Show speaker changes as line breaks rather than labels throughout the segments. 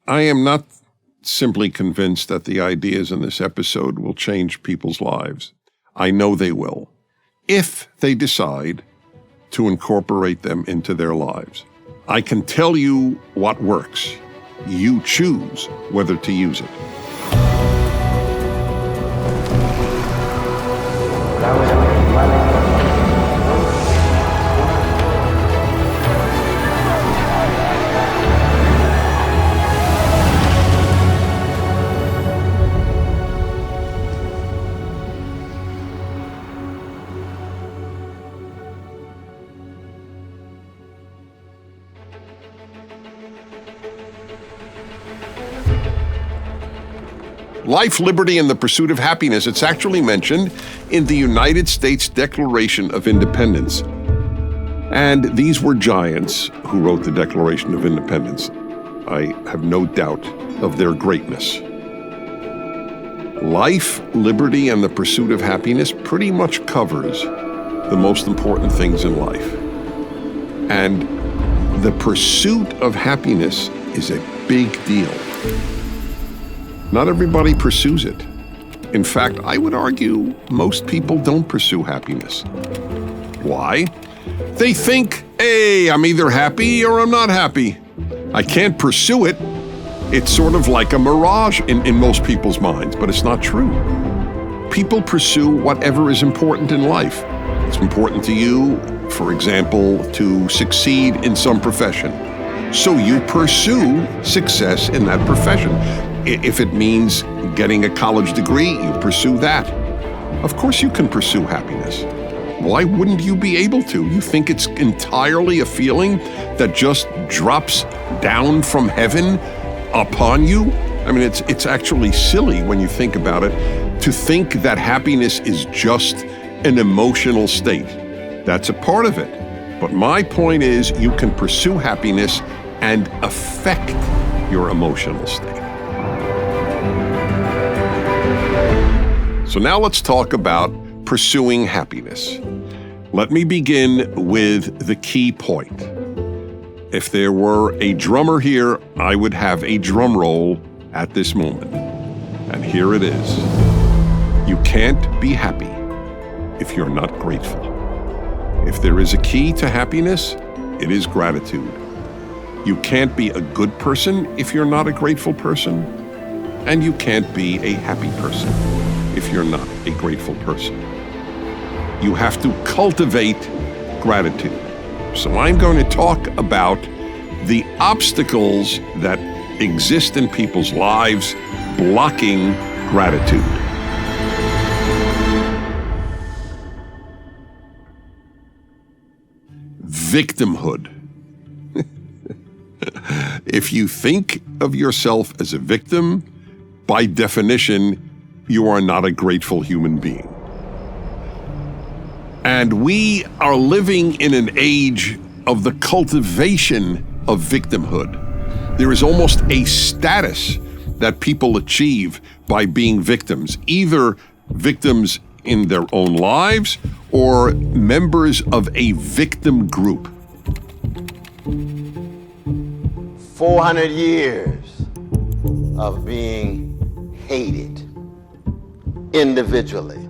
I am not simply convinced that the ideas in this episode will change people's lives. I know they will, if they decide to incorporate them into their lives. I can tell you what works. You choose whether to use it. Life, liberty, and the pursuit of happiness. It's actually mentioned in the United States Declaration of Independence. And these were giants who wrote the Declaration of Independence. I have no doubt of their greatness. Life, liberty, and the pursuit of happiness pretty much covers the most important things in life. And the pursuit of happiness is a big deal. Not everybody pursues it. In fact, I would argue most people don't pursue happiness. Why? They think, hey, I'm either happy or I'm not happy. I can't pursue it. It's sort of like a mirage in most people's minds, but it's not true. People pursue whatever is important in life. It's important to you, for example, to succeed in some profession. So you pursue success in that profession. If it means getting a college degree, you pursue that. Of course you can pursue happiness. Why wouldn't you be able to? You think it's entirely a feeling that just drops down from heaven upon you? I mean, it's actually silly when you think about it, to think that happiness is just an emotional state. That's a part of it. But my point is, you can pursue happiness and affect your emotional state. So now let's talk about pursuing happiness. Let me begin with the key point. If there were a drummer here, I would have a drum roll at this moment. And here it is. You can't be happy if you're not grateful. If there is a key to happiness, it is gratitude. You can't be a good person if you're not a grateful person, and you can't be a happy person if you're not a grateful person. You have to cultivate gratitude. So I'm going to talk about the obstacles that exist in people's lives blocking gratitude. Victimhood. If you think of yourself as a victim, by definition, you are not a grateful human being. And we are living in an age of the cultivation of victimhood. There is almost a status that people achieve by being victims, either victims in their own lives or members of a victim group.
400 years of being hated individually,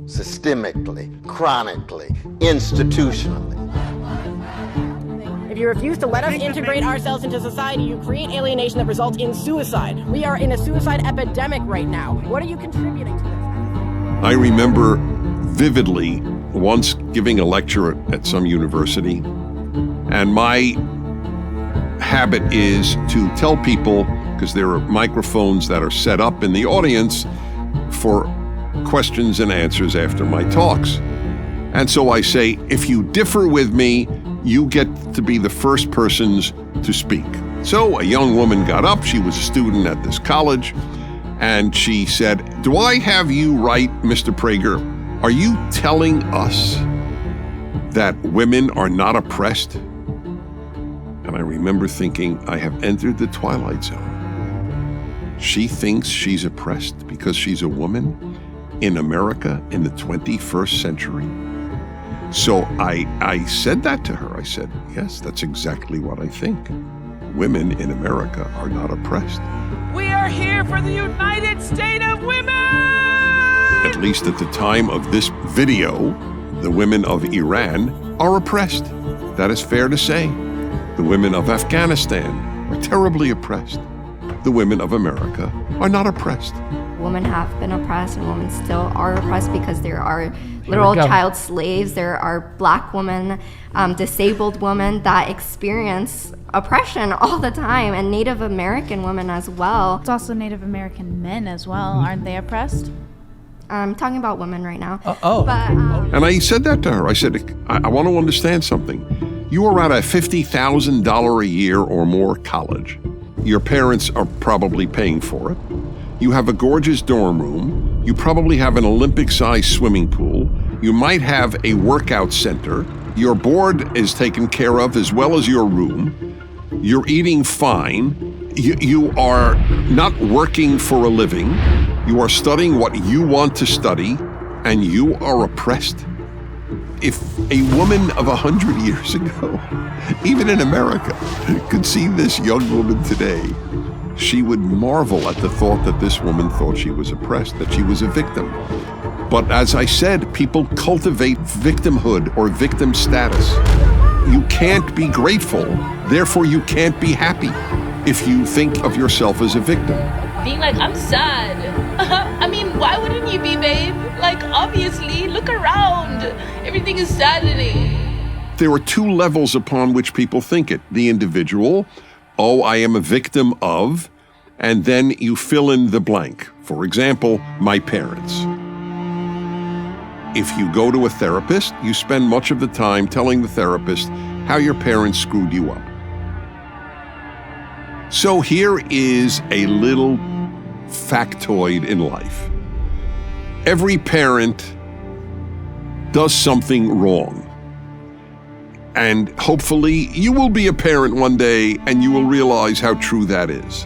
systemically, chronically, institutionally.
If you refuse to let us integrate ourselves into society, you create alienation that results in suicide. We are in a suicide epidemic right now. What are you contributing to this?
I remember vividly once giving a lecture at some university, and my habit is to tell people, because there are microphones that are set up in the audience for questions and answers after my talks. And so I say, if you differ with me, you get to be the first persons to speak. So a young woman got up, she was a student at this college, and she said, do I have you right, Mr. Prager? Are you telling us that women are not oppressed? And I remember thinking, I have entered the twilight zone. She thinks she's oppressed because she's a woman in America in the 21st century. So I said that to her. I said, yes, that's exactly what I think. women in America are not oppressed.
We are here for the United States of Women!
At least at the time of this video, the women of Iran are oppressed. That is fair to say. The women of Afghanistan are terribly oppressed. The women of America are not oppressed.
Women have been oppressed and women still are oppressed because there are literal child slaves. There are Black women, disabled women that experience oppression all the time, and Native American women as well.
It's also Native American men as well. Aren't they oppressed?
I'm talking about women right now.
And I said that to her. I said, I want to understand something. You are at a $50,000 a year or more college. Your parents are probably paying for it. You have a gorgeous dorm room. You probably have an Olympic-sized swimming pool. You might have a workout center. Your board is taken care of as well as your room. You're eating fine. You are not working for a living. You are studying what you want to study, and you are oppressed. If a woman of 100 years ago, even in America, could see this young woman today, she would marvel at the thought that this woman thought she was oppressed, that she was a victim. But as I said, people cultivate victimhood or victim status. You can't be grateful, therefore you can't be happy if you think of yourself as a victim.
Being like, I'm sad. I mean, why wouldn't you be, babe? Like, obviously, look around. Everything is saddening.
There are two levels upon which people think it. The individual, oh, I am a victim of, and then you fill in the blank. For example, my parents. If you go to a therapist, you spend much of the time telling the therapist how your parents screwed you up. So here is a little factoid in life. Every parent does something wrong. And hopefully you will be a parent one day and you will realize how true that is.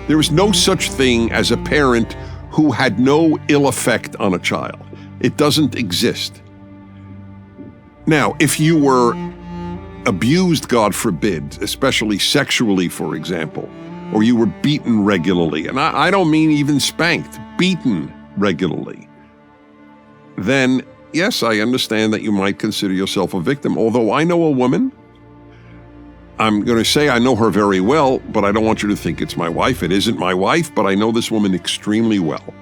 There is no such thing as a parent who had no ill effect on a child. It doesn't exist. Now, if you were abused, God forbid, especially sexually, for example, or you were beaten regularly, and I don't mean even spanked, beaten regularly, then yes, I understand that you might consider yourself a victim. Although I know a woman, I'm going to say I know her very well, but I don't want you to think it's my wife. It isn't my wife, but I know this woman extremely well.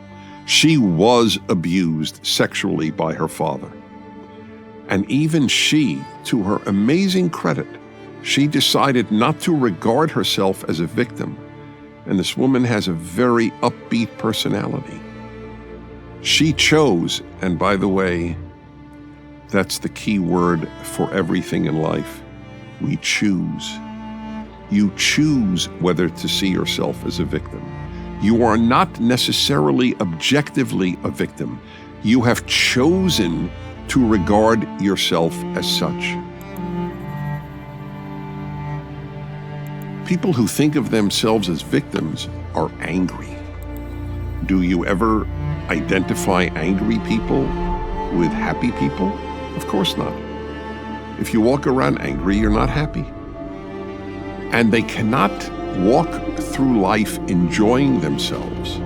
She was abused sexually by her father. And even she, to her amazing credit, she decided not to regard herself as a victim. And this woman has a very upbeat personality. She chose, and by the way, that's the key word for everything in life. We choose. You choose whether to see yourself as a victim. You are not necessarily objectively a victim. You have chosen to regard yourself as such. People who think of themselves as victims are angry. Do you ever identify angry people with happy people? Of course not. If you walk around angry, you're not happy. And they cannot walk through life enjoying themselves.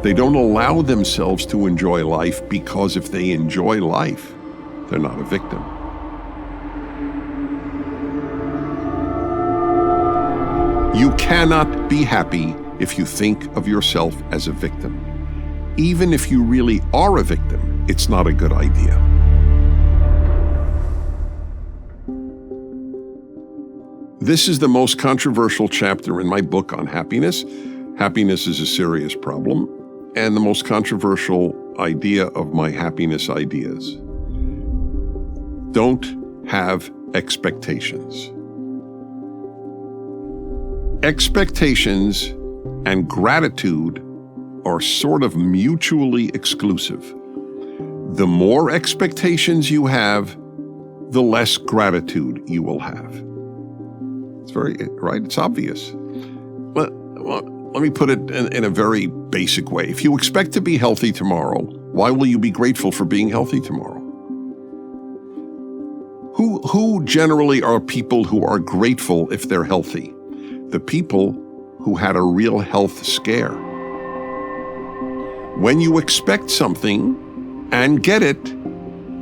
They don't allow themselves to enjoy life because if they enjoy life, they're not a victim. You cannot be happy if you think of yourself as a victim. Even if you really are a victim, it's not a good idea. This is the most controversial chapter in my book on happiness. Happiness is a serious problem, and the most controversial idea of my happiness ideas. Don't have expectations. Expectations and gratitude are sort of mutually exclusive. The more expectations you have, the less gratitude you will have. It's very, right? It's obvious. Let me put it in a very basic way. If you expect to be healthy tomorrow, why will you be grateful for being healthy tomorrow? Who generally are people who are grateful if they're healthy? the people who had a real health scare. When you expect something and get it,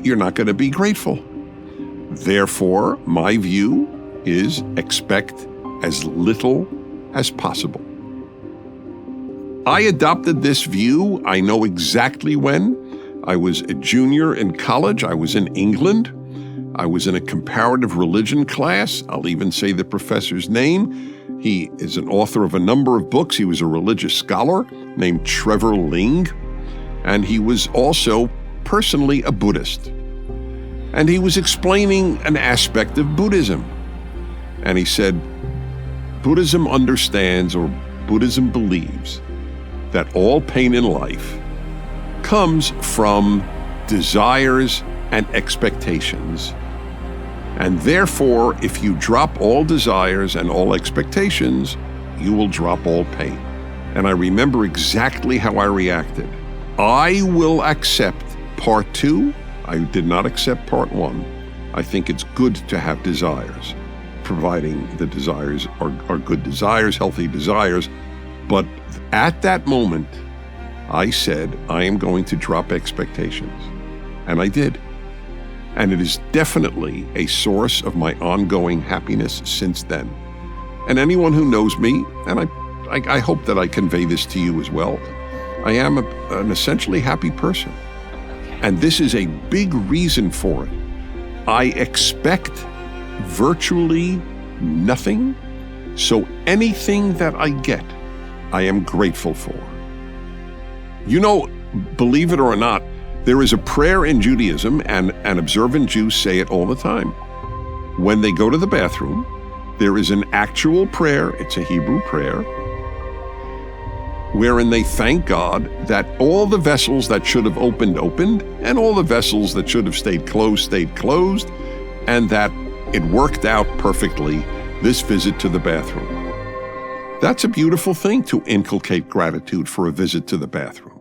you're not going to be grateful. Therefore, my view is expect as little as possible. I adopted this view, I know exactly when. I was a junior in college. I was in England. I was in a comparative religion class. I'll even say the professor's name. He is an author of a number of books. He was a religious scholar named Trevor Ling, and he was also personally a Buddhist. And he was explaining an aspect of Buddhism. And he said, Buddhism understands, or Buddhism believes, that all pain in life comes from desires and expectations. And therefore, if you drop all desires and all expectations, you will drop all pain. And I remember exactly how I reacted. I will accept part 2. I did not accept part 1. I think it's good to have desires, providing the desires are good desires, healthy desires. But at that moment, I said, I am going to drop expectations. And I did. And it is definitely a source of my ongoing happiness since then. And anyone who knows me, and I hope that I convey this to you as well, I am an essentially happy person. And this is a big reason for it. I expect virtually nothing, so anything that I get, I am grateful for. You know, believe it or not, there is a prayer in Judaism, and observant Jews say it all the time. When they go to the bathroom, there is an actual prayer, it's a Hebrew prayer, wherein they thank God that all the vessels that should have opened, and all the vessels that should have stayed closed, and that it worked out perfectly, this visit to the bathroom. That's a beautiful thing, to inculcate gratitude for a visit to the bathroom.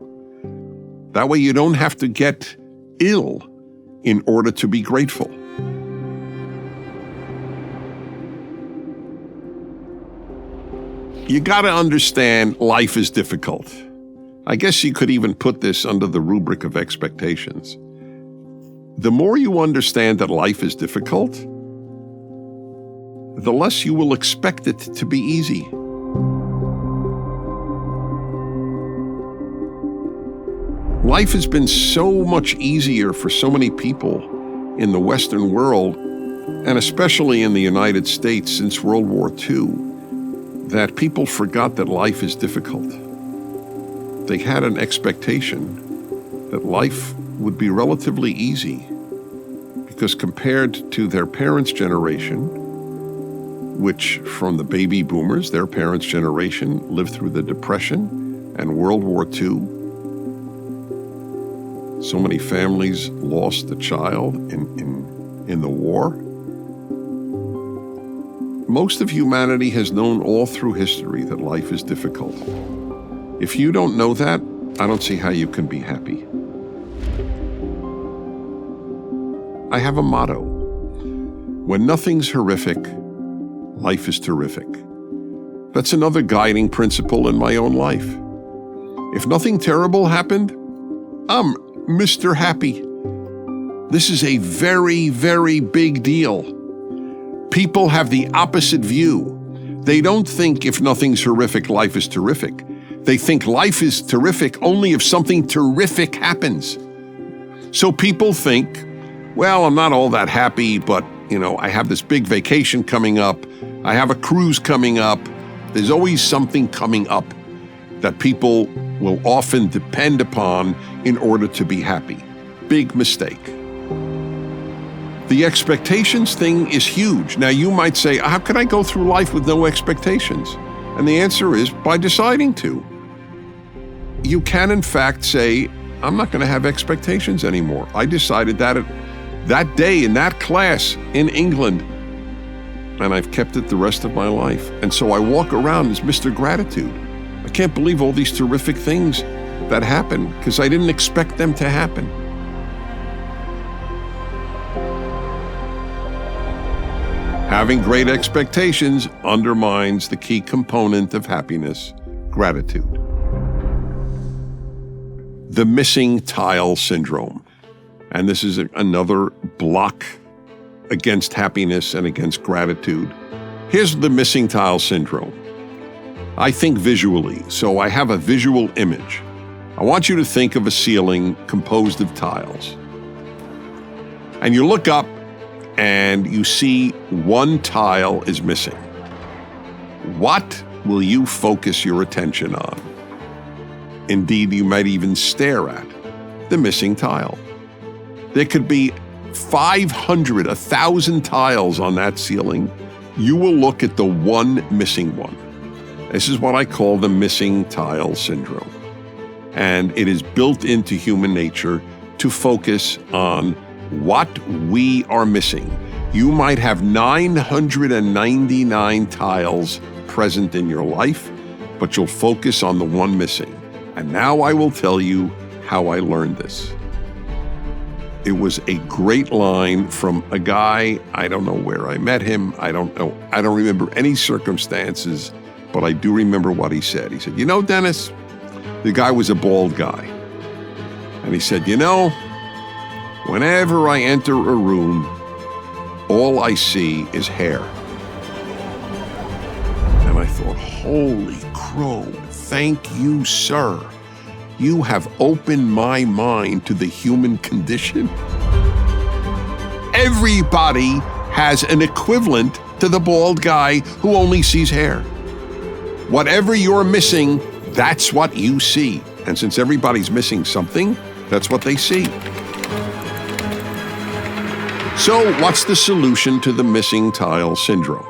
That way you don't have to get ill in order to be grateful. You got to understand life is difficult. I guess you could even put this under the rubric of expectations. The more you understand that life is difficult, the less you will expect it to be easy. Life has been so much easier for so many people in the Western world, and especially in the United States since World War II, that people forgot that life is difficult. They had an expectation that life would be relatively easy, because compared to their parents' generation, which from the baby boomers, their parents' generation lived through the Depression and World War II, so many families lost a child in the war. Most of humanity has known all through history that life is difficult. If you don't know that, I don't see how you can be happy. I have a motto. When nothing's horrific, life is terrific. That's another guiding principle in my own life. If nothing terrible happened, I'm Mr. Happy. This is a very, very big deal. People have the opposite view. They don't think if nothing's horrific, life is terrific. They think life is terrific only if something terrific happens. So people think, well, I'm not all that happy, but, I have this big vacation coming up. I have a cruise coming up. There's always something coming up that people will often depend upon in order to be happy. Big mistake. The expectations thing is huge. Now you might say, how can I go through life with no expectations? And the answer is by deciding to. You can in fact say, I'm not going to have expectations anymore. I decided that day in that class in England, and I've kept it the rest of my life. And so I walk around as Mr. Gratitude. I can't believe all these terrific things that happen because I didn't expect them to happen. Having great expectations undermines the key component of happiness, gratitude. The missing tile syndrome. And this is another block against happiness and against gratitude. Here's the missing tile syndrome. I think visually, so I have a visual image. I want you to think of a ceiling composed of tiles. And you look up and you see one tile is missing. What will you focus your attention on? Indeed, you might even stare at the missing tile. There could be 500, 1,000 tiles on that ceiling. You will look at the one missing one. This is what I call the missing tile syndrome. And it is built into human nature to focus on what we are missing. You might have 999 tiles present in your life, but you'll focus on the one missing. And now I will tell you how I learned this. It was a great line from a guy. I don't know where I met him. I don't remember any circumstances, but I do remember what he said. He said, Dennis, the guy was a bald guy. And he said, whenever I enter a room, all I see is hair. And I thought, holy crow, thank you, sir. You have opened my mind to the human condition. Everybody has an equivalent to the bald guy who only sees hair. Whatever you're missing, that's what you see. And since everybody's missing something, that's what they see. So what's the solution to the missing tile syndrome?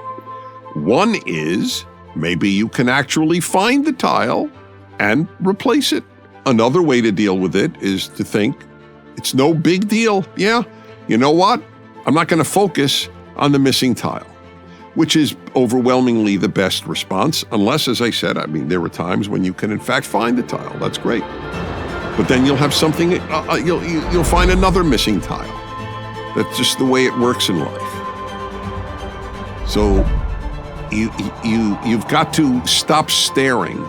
One is maybe you can actually find the tile and replace it. Another way to deal with it is to think, it's no big deal. Yeah, you know what? I'm not going to focus on the missing tile, which is overwhelmingly the best response, unless, as I said, there are times when you can in fact find the tile. That's great. But then you'll have something, you'll find another missing tile. That's just the way it works in life. So you've got to stop staring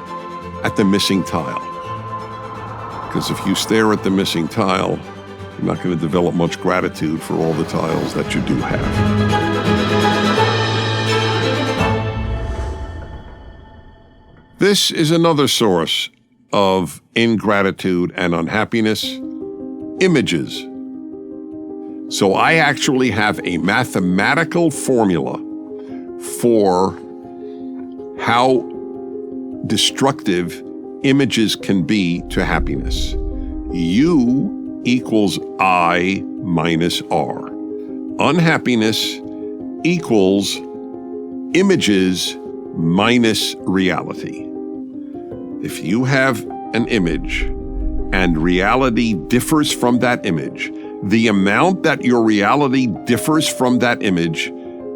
at the missing tile. Because if you stare at the missing tile, you're not going to develop much gratitude for all the tiles that you do have. This is another source of ingratitude and unhappiness: images. So I actually have a mathematical formula for how destructive images can be to happiness. U equals I minus R. Unhappiness equals images minus reality. If you have an image and reality differs from that image, the amount that your reality differs from that image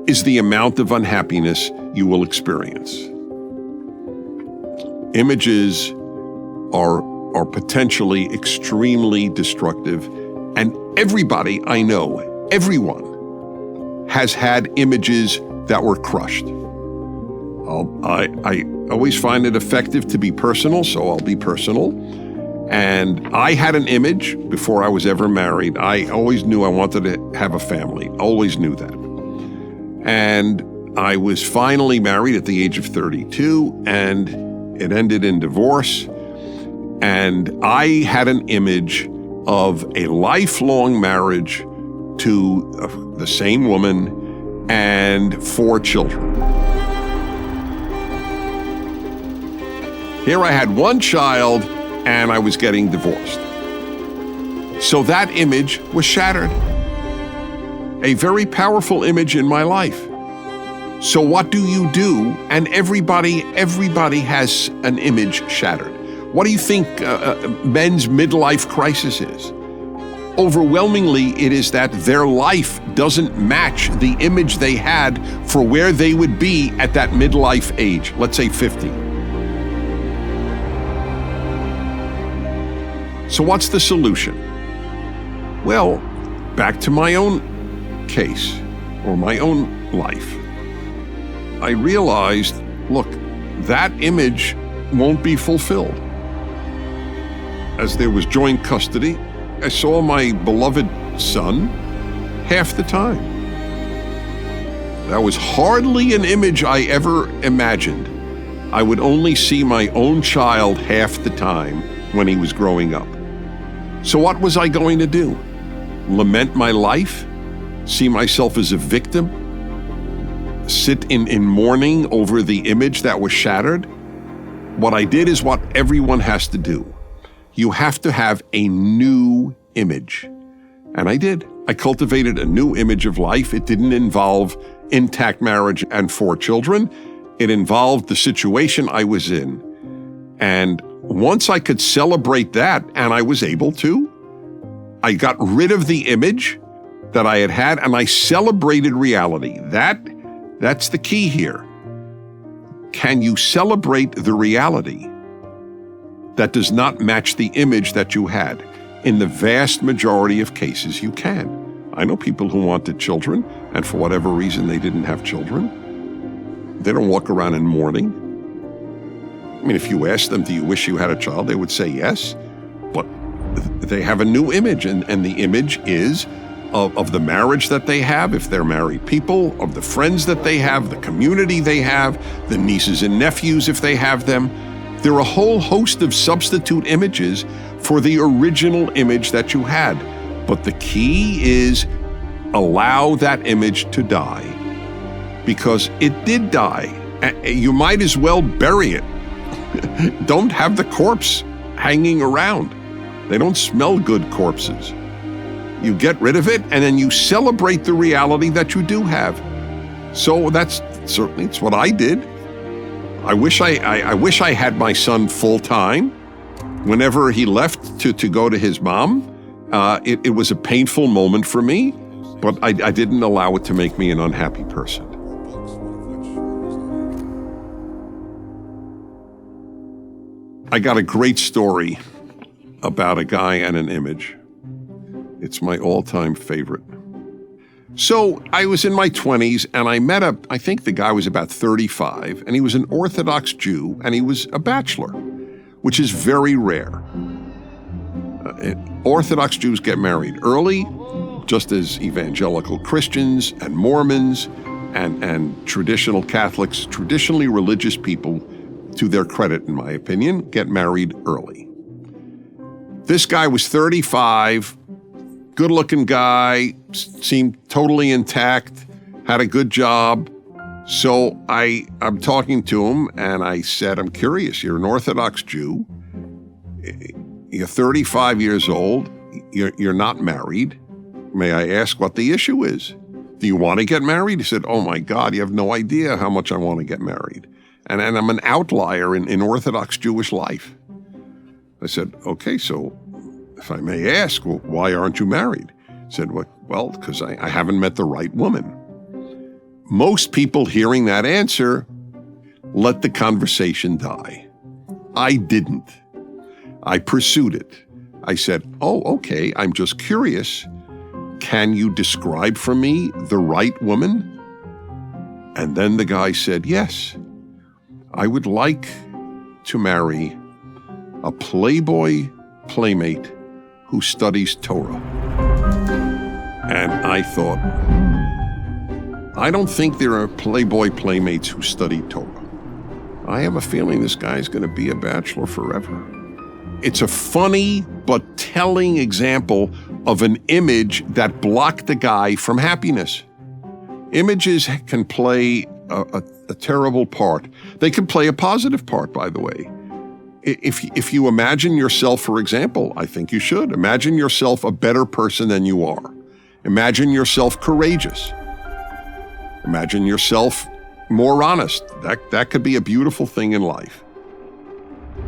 is the amount of unhappiness you will experience. Images are potentially extremely destructive, and everybody I know, everyone, has had images that were crushed. I always find it effective to be personal, so I'll be personal. And I had an image before I was ever married. I always knew I wanted to have a family, always knew that. And I was finally married at the age of 32, and it ended in divorce. And I had an image of a lifelong marriage to the same woman and 4 children. Here I had 1 child, and I was getting divorced. So that image was shattered. A very powerful image in my life. So what do you do? And everybody has an image shattered. What do you think men's midlife crisis is? Overwhelmingly, it is that their life doesn't match the image they had for where they would be at that midlife age, let's say 50. So what's the solution? Well, back to my own case or my own life. I realized, look, that image won't be fulfilled. As there was joint custody, I saw my beloved son half the time. That was hardly an image I ever imagined. I would only see my own child half the time when he was growing up. So what was I going to do? Lament my life? See myself as a victim? Sit in mourning over the image that was shattered? What I did is what everyone has to do. You have to have a new image. And I did. I cultivated a new image of life. It didn't involve intact marriage and 4 children. It involved the situation I was in. And once I could celebrate that, and I was able to, I got rid of the image that I had and I celebrated reality. That's the key here. Can you celebrate the reality that does not match the image that you had? In the vast majority of cases, you can. I know people who wanted children, and for whatever reason, they didn't have children. They don't walk around in mourning. I mean, if you ask them, do you wish you had a child? They would say yes, but they have a new image, and the image is of the marriage that they have, if they're married people, of the friends that they have, the community they have, the nieces and nephews if they have them. There are a whole host of substitute images for the original image that you had. But the key is allow that image to die, because it did die. You might as well bury it. Don't have the corpse hanging around. They don't smell good, corpses. You get rid of it, and then you celebrate the reality that you do have. So it's what I did. I wish I had my son full time. Whenever he left to go to his mom, it was a painful moment for me, but I didn't allow it to make me an unhappy person. I got a great story about a guy and an image. It's my all-time favorite. So I was in my 20s, and I met I think the guy was about 35, and he was an Orthodox Jew, and he was a bachelor, which is very rare. Orthodox Jews get married early, just as evangelical Christians and Mormons and traditional Catholics, traditionally religious people, to their credit, in my opinion, get married early. This guy was 35, good-looking guy, seemed totally intact, had a good job. So I'm talking to him, and I said, I'm curious, you're an Orthodox Jew, you're 35 years old, you're not married. May I ask what the issue is? Do you want to get married? He said, oh my God, you have no idea how much I want to get married. And I'm an outlier in Orthodox Jewish life. I said, okay, so if I may ask, well, why aren't you married? He said, well, because I haven't met the right woman. Most people hearing that answer let the conversation die. I didn't. I pursued it. I said, oh, okay, I'm just curious. Can you describe for me the right woman? And then the guy said, yes. I would like to marry a playboy playmate who studies Torah. And I thought, I don't think there are playboy playmates who study Torah. I have a feeling this guy's going to be a bachelor forever. It's a funny but telling example of an image that blocked the guy from happiness. Images can play a terrible part. They can play a positive part, by the way. If you imagine yourself, for example, I think you should, imagine yourself a better person than you are. Imagine yourself courageous. Imagine yourself more honest. That could be a beautiful thing in life.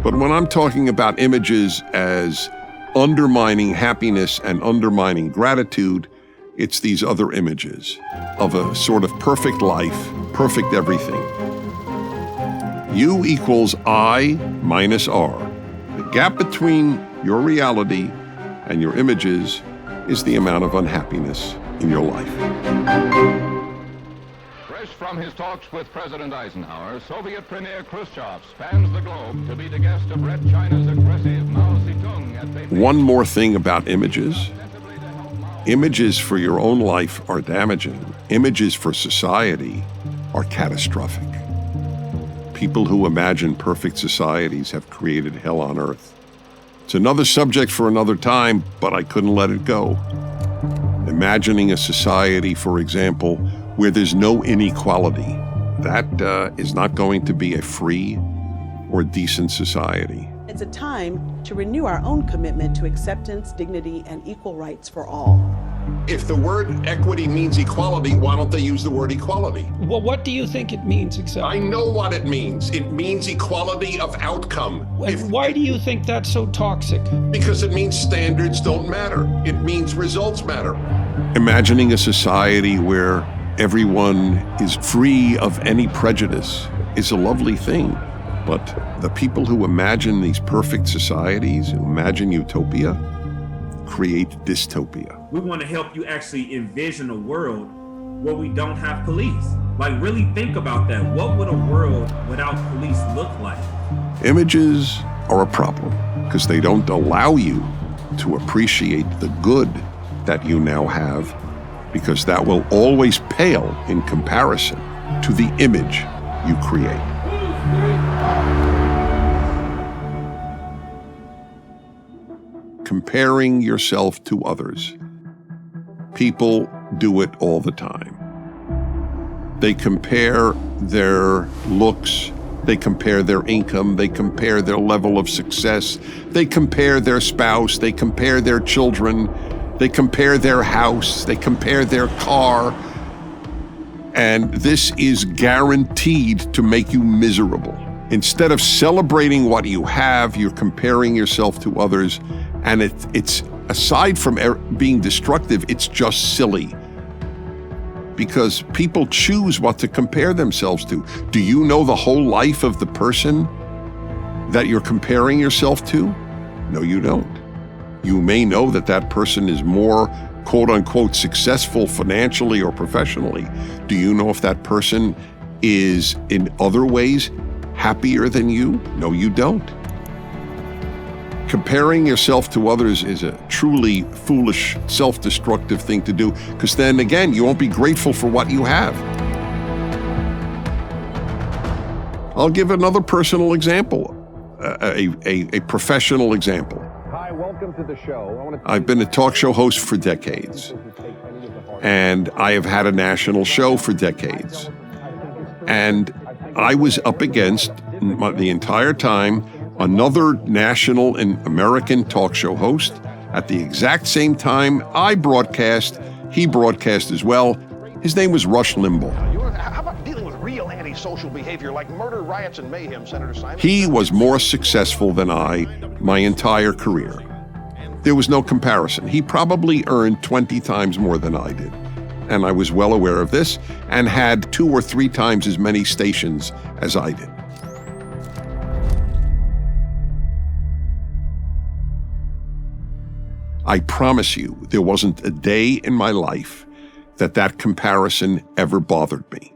But when I'm talking about images as undermining happiness and undermining gratitude, it's these other images of a sort of perfect life, perfect everything. U equals I minus R. The gap between your reality and your images is the amount of unhappiness in your life.
Fresh from From his talks with President Eisenhower, Soviet Premier Khrushchev spans the globe to be the guest of Red China's aggressive Mao Zedong at Beijing.
One more thing about images. Images for your own life are damaging. Images for society are catastrophic. People who imagine perfect societies have created hell on earth. It's another subject for another time, but I couldn't let it go. Imagining a society, for example, where there's no inequality, that is not going to be a free or decent society.
It's a time to renew our own commitment to acceptance, dignity, and equal rights for all.
If the word equity means equality, why don't they use the word equality?
Well, what do you think it means exactly?
I know what it means. It means equality of outcome.
Why do you think that's so toxic?
Because it means standards don't matter. It means results matter. Imagining a society where everyone is free of any prejudice is a lovely thing. But the people who imagine these perfect societies, who imagine utopia, create dystopia.
We want to help you actually envision a world where we don't have police. Like, really think about that. What would a world without police look like?
Images are a problem because they don't allow you to appreciate the good that you now have, because that will always pale in comparison to the image you create. Comparing yourself to others. People do it all the time. They compare their looks, they compare their income, they compare their level of success, they compare their spouse, they compare their children, they compare their house, they compare their car, and this is guaranteed to make you miserable. Instead of celebrating what you have, you're comparing yourself to others, and it's aside from being destructive, it's just silly. Because people choose what to compare themselves to. Do you know the whole life of the person that you're comparing yourself to? No, you don't. You may know that that person is more quote unquote successful financially or professionally. Do you know if that person is in other ways happier than you? No, you don't. Comparing yourself to others is a truly foolish, self-destructive thing to do, because then again, you won't be grateful for what you have. I'll give another personal example, a professional example.
Hi, welcome to the show.
I've been a talk show host for decades, and I have had a national show for decades. And I was up against, the entire time, another national and American talk show host. At the exact same time I broadcast, he broadcast as well. His name was Rush Limbaugh.
How about dealing with real antisocial behavior like murder, riots, and mayhem, Senator Simon?
He was more successful than I my entire career. There was no comparison. He probably earned 20 times more than I did. And I was well aware of this and had 2 or 3 times as many stations as I did. I promise you, there wasn't a day in my life that comparison ever bothered me.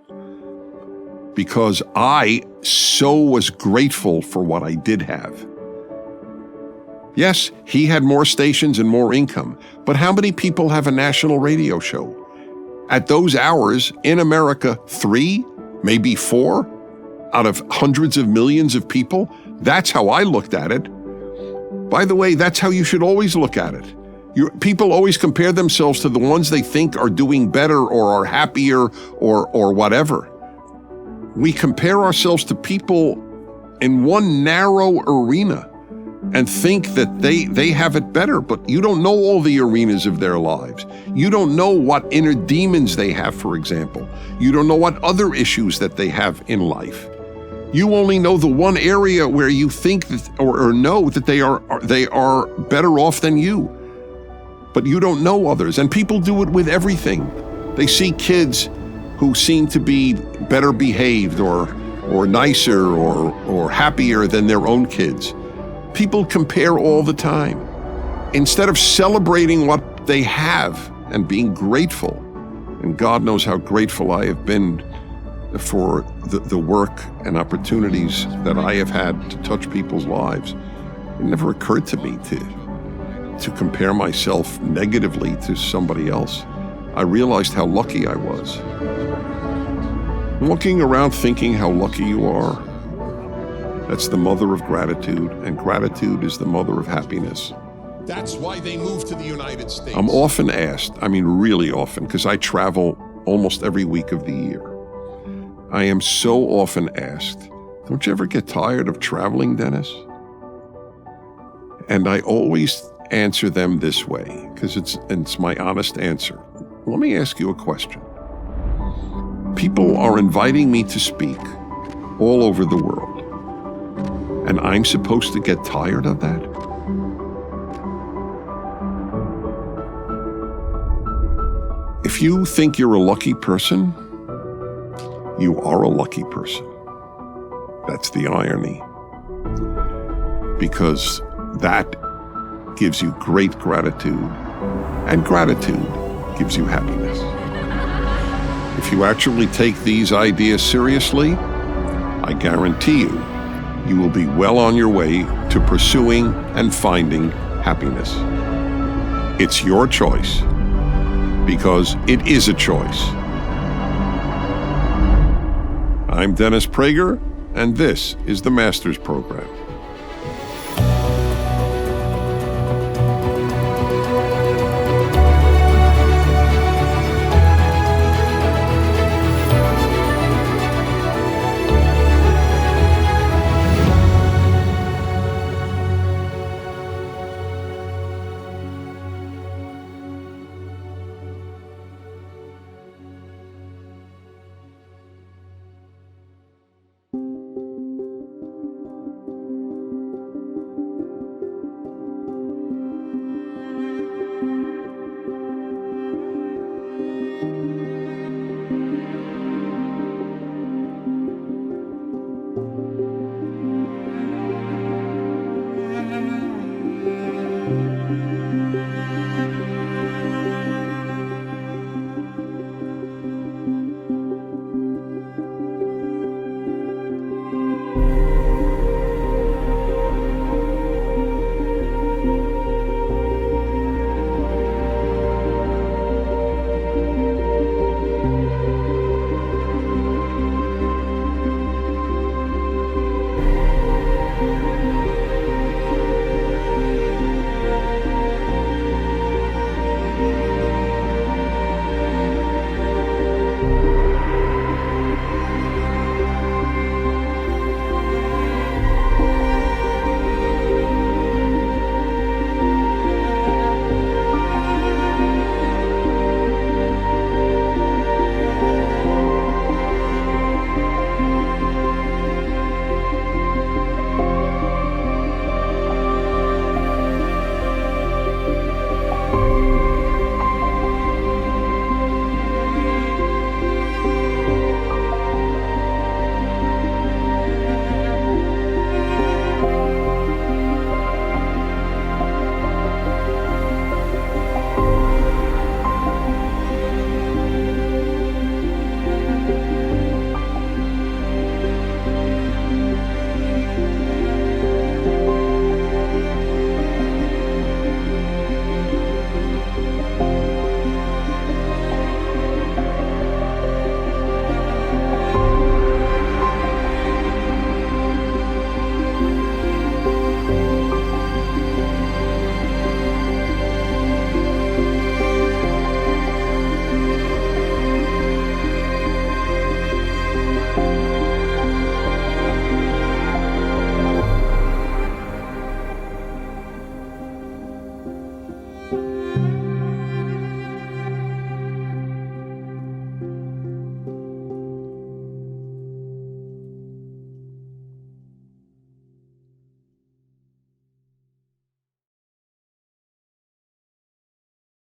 Because I so was grateful for what I did have. Yes, he had more stations and more income, but how many people have a national radio show? At those hours, in America, 3, maybe 4, out of hundreds of millions of people? That's how I looked at it. By the way, that's how you should always look at it. People always compare themselves to the ones they think are doing better or are happier or whatever. We compare ourselves to people in one narrow arena and think that they have it better, but you don't know all the arenas of their lives. You don't know what inner demons they have, for example. You don't know what other issues that they have in life. You only know the one area where you think that, or know that they are better off than you. But you don't know others, and people do it with everything. They see kids who seem to be better behaved or nicer or happier than their own kids. People compare all the time. Instead of celebrating what they have and being grateful, and God knows how grateful I have been for the work and opportunities that I have had to touch people's lives, it never occurred to me to compare myself negatively to somebody else. I realized how lucky I was. Walking around thinking how lucky you are, that's the mother of gratitude, and gratitude is the mother of happiness.
That's why they moved to the United States.
I'm often asked, I mean really often, because I travel almost every week of the year. I am so often asked, don't you ever get tired of traveling, Dennis? And I always answer them this way, because it's my honest answer. Let me ask you a question. People are inviting me to speak all over the world, and I'm supposed to get tired of that? If you think you're a lucky person, you are a lucky person. That's the irony. Because that gives you great gratitude, and gratitude gives you happiness. If you actually take these ideas seriously, I guarantee you will be well on your way to pursuing and finding happiness. It's your choice, because it is a choice. I'm Dennis Prager, and this is the Master's Program.